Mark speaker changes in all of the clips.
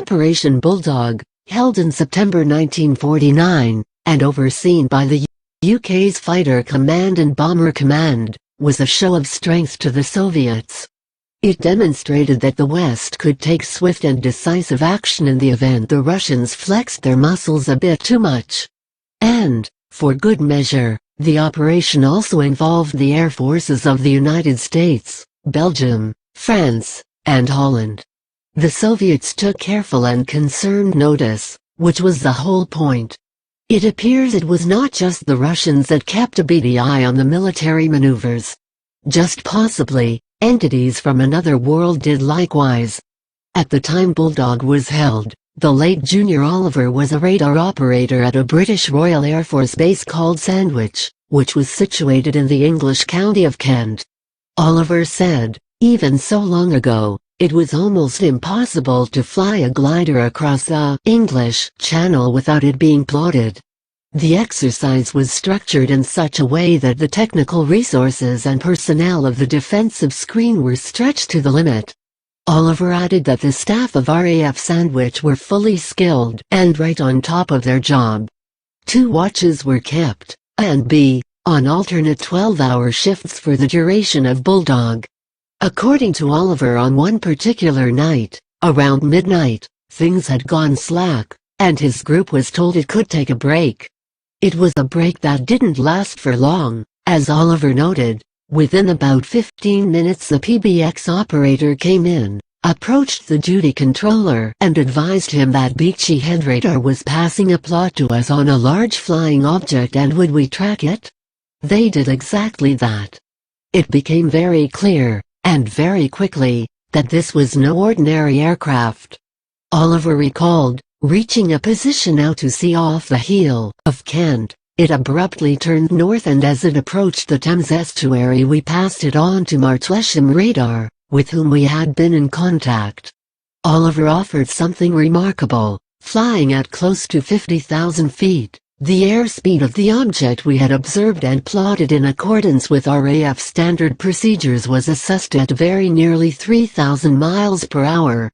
Speaker 1: Operation Bulldog, held in September 1949, and overseen by the UK's Fighter Command and Bomber Command, was a show of strength to the Soviets. It demonstrated that the West could take swift and decisive action in the event the Russians flexed their muscles a bit too much. And, for good measure, the operation also involved the air forces of the United States, Belgium, France, and Holland. The Soviets took careful and concerned notice, which was the whole point. It appears it was not just the Russians that kept a beady eye on the military maneuvers. Just possibly, entities from another world did likewise. At the time Bulldog was held, the late Junior Oliver was a radar operator at a British Royal Air Force base called Sandwich, which was situated in the English county of Kent. Oliver said, even so long ago, it was almost impossible to fly a glider across the English Channel without it being plotted. The exercise was structured in such a way that the technical resources and personnel of the defensive screen were stretched to the limit. Oliver added that the staff of RAF Sandwich were fully skilled and right on top of their job. 2 watches were kept, A and B, on alternate 12-hour shifts for the duration of Bulldog. According to Oliver, on one particular night, around midnight, things had gone slack, and his group was told it could take a break. It was a break that didn't last for long, as Oliver noted. Within about 15 minutes the PBX operator came in, approached the duty controller and advised him that Beachy Head radar was passing a plot to us on a large flying object and would we track it? They did exactly that. It became very clear, and very quickly, that this was no ordinary aircraft. Oliver recalled, reaching a position out to sea off the heel of Kent, it abruptly turned north and as it approached the Thames estuary we passed it on to Martlesham radar, with whom we had been in contact. Oliver offered something remarkable, flying at close to 50,000 feet. The airspeed of the object we had observed and plotted in accordance with RAF standard procedures was assessed at very nearly 3,000 miles per hour.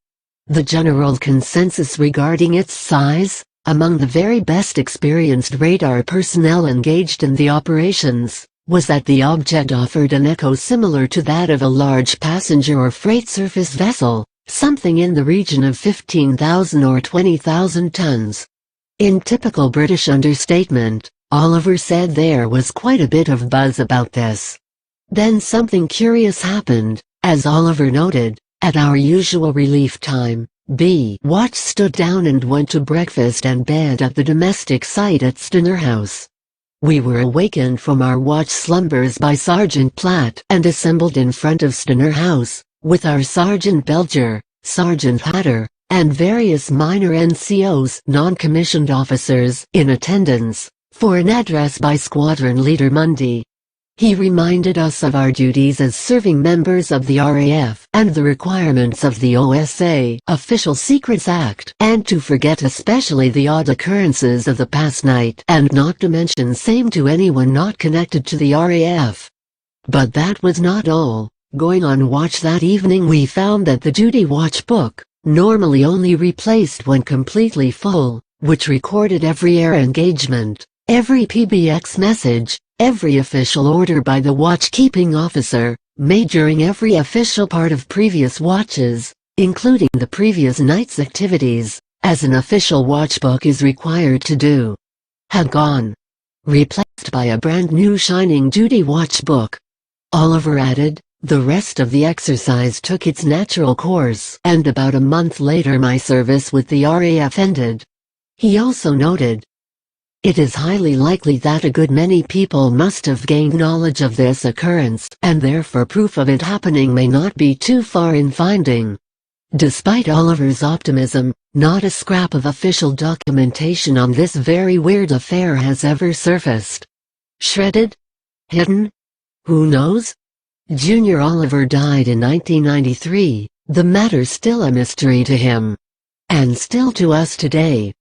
Speaker 1: The general consensus regarding its size, among the very best experienced radar personnel engaged in the operations, was that the object offered an echo similar to that of a large passenger or freight surface vessel, something in the region of 15,000 or 20,000 tons. In typical British understatement, Oliver said there was quite a bit of buzz about this. Then something curious happened, as Oliver noted. At our usual relief time, B Watch stood down and went to breakfast and bed at the domestic site at Stenner House. We were awakened from our watch slumbers by Sergeant Platt and assembled in front of Stenner House, with our Sergeant Belger, Sergeant Hatter, and various minor NCOs, non-commissioned officers, in attendance, for an address by Squadron Leader Mundy. He reminded us of our duties as serving members of the RAF and the requirements of the OSA Official Secrets Act, and to forget especially the odd occurrences of the past night and not to mention same to anyone not connected to the RAF. But that was not all. Going on watch that evening we found that the duty watch book, normally only replaced when completely full, which recorded every air engagement, every PBX message, every official order by the watch-keeping officer, made during every official part of previous watches, including the previous night's activities, as an official watchbook is required to do, had gone. Replaced by a brand new shining duty watchbook. Oliver added, the rest of the exercise took its natural course, and about a month later my service with the RAF ended. He also noted, it is highly likely that a good many people must have gained knowledge of this occurrence, and therefore proof of it happening may not be too far in finding. Despite Oliver's optimism, not a scrap of official documentation on this very weird affair has ever surfaced. Shredded? Hidden? Who knows? Junior Oliver died in 1993, the matter still a mystery to him. And still to us today.